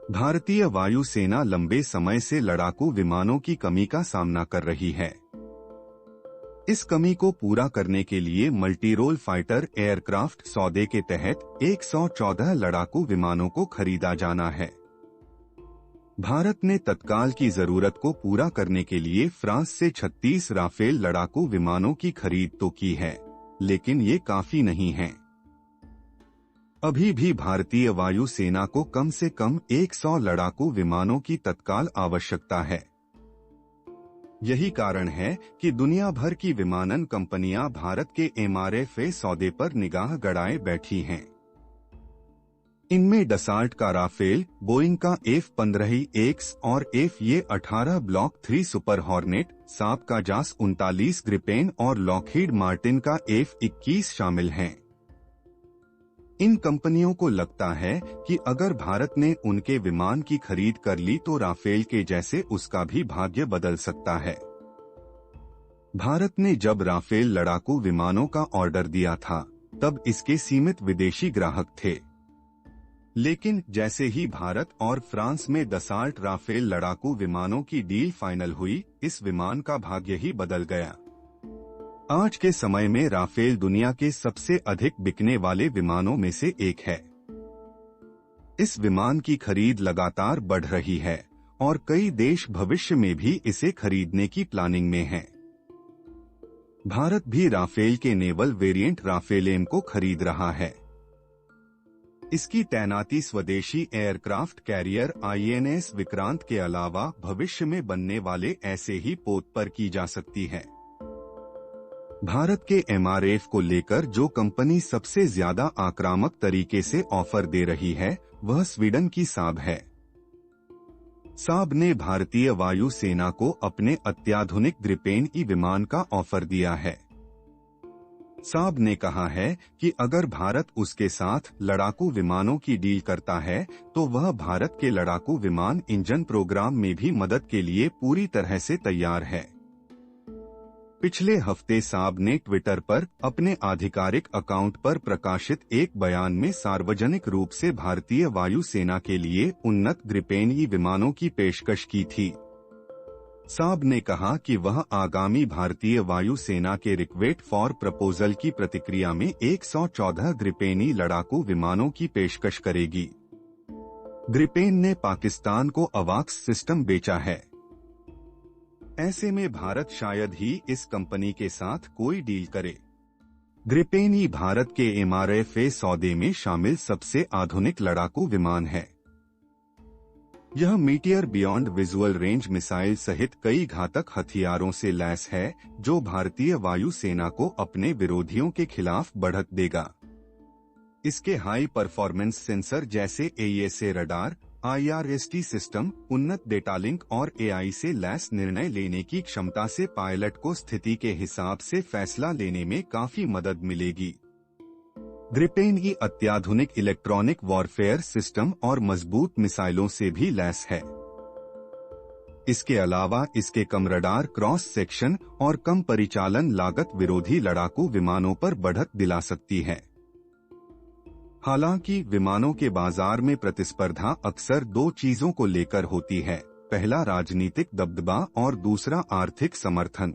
भारतीय वायुसेना लंबे समय से लड़ाकू विमानों की कमी का सामना कर रही है। इस कमी को पूरा करने के लिए मल्टीरोल फाइटर एयरक्राफ्ट सौदे के तहत 114 लड़ाकू विमानों को खरीदा जाना है। भारत ने तत्काल की जरूरत को पूरा करने के लिए फ्रांस से 36 राफेल लड़ाकू विमानों की खरीद तो की है, लेकिन ये काफी नहीं है। अभी भी भारतीय वायुसेना को कम से कम 100 लड़ाकू विमानों की तत्काल आवश्यकता है। यही कारण है कि दुनिया भर की विमानन कंपनियां भारत के MRF सौदे पर निगाह गड़ाए बैठी हैं। इनमें डसाल्ट का राफेल, बोइंग का F-15X और F-18 ब्लॉक 3 सुपर हॉर्नेट, साब का जास 39 ग्रिपेन और लॉकहीड मार्टिन का F-21 शामिल हैं। इन कंपनियों को लगता है कि अगर भारत ने उनके विमान की खरीद कर ली तो राफेल के जैसे उसका भी भाग्य बदल सकता है। भारत ने जब राफेल लड़ाकू विमानों का ऑर्डर दिया था तब इसके सीमित विदेशी ग्राहक थे, लेकिन जैसे ही भारत और फ्रांस में दसाल्ट राफेल लड़ाकू विमानों की डील फाइनल हुई, इस विमान का भाग्य ही बदल गया। आज के समय में राफेल दुनिया के सबसे अधिक बिकने वाले विमानों में से एक है। इस विमान की खरीद लगातार बढ़ रही है और कई देश भविष्य में भी इसे खरीदने की प्लानिंग में हैं। भारत भी राफेल के नेवल वेरिएंट राफेल एम को खरीद रहा है। इसकी तैनाती स्वदेशी एयरक्राफ्ट कैरियर INS विक्रांत के अलावा भविष्य में बनने वाले ऐसे ही पोत पर की जा सकती है। भारत के MRF को लेकर जो कंपनी सबसे ज्यादा आक्रामक तरीके से ऑफर दे रही है वह स्वीडन की साब है। साब ने भारतीय वायुसेना को अपने अत्याधुनिक ग्रिपेन ई विमान का ऑफर दिया है। साब ने कहा है कि अगर भारत उसके साथ लड़ाकू विमानों की डील करता है तो वह भारत के लड़ाकू विमान इंजन प्रोग्राम में भी मदद के लिए पूरी तरह से तैयार है। पिछले हफ्ते साब ने ट्विटर पर अपने आधिकारिक अकाउंट पर प्रकाशित एक बयान में सार्वजनिक रूप से भारतीय वायुसेना के लिए उन्नत ग्रिपेन ई विमानों की पेशकश की थी। साब ने कहा कि वह आगामी भारतीय वायुसेना के रिक्वेस्ट फॉर प्रपोजल की प्रतिक्रिया में 114 ग्रिपेन ई लड़ाकू विमानों की पेशकश करेगी। ग्रिपेन ने पाकिस्तान को अवाक्स सिस्टम बेचा है। ऐसे में भारत शायद ही इस कंपनी के साथ कोई डील करे। ग्रिपेन ई भारत के MRF सौदे में शामिल सबसे आधुनिक लड़ाकू विमान है। यह meteor beyond visual range missile सहित कई घातक हथियारों से लैस है, जो भारतीय वायुसेना को अपने विरोधियों के खिलाफ बढ़त देगा। इसके हाई परफॉर्मेंस सेंसर जैसे AESA रडार, IRST सिस्टम, उन्नत डेटा लिंक और AI से लैस निर्णय लेने की क्षमता से पायलट को स्थिति के हिसाब से फैसला लेने में काफी मदद मिलेगी। ग्रिपेन ई अत्याधुनिक इलेक्ट्रॉनिक वॉरफेयर सिस्टम और मजबूत मिसाइलों से भी लैस है। इसके अलावा इसके कम रडार क्रॉस सेक्शन और कम परिचालन लागत विरोधी लड़ाकू विमानों पर बढ़त दिला सकती है। हालांकि विमानों के बाजार में प्रतिस्पर्धा अक्सर दो चीजों को लेकर होती है, पहला राजनीतिक दबदबा और दूसरा आर्थिक समर्थन।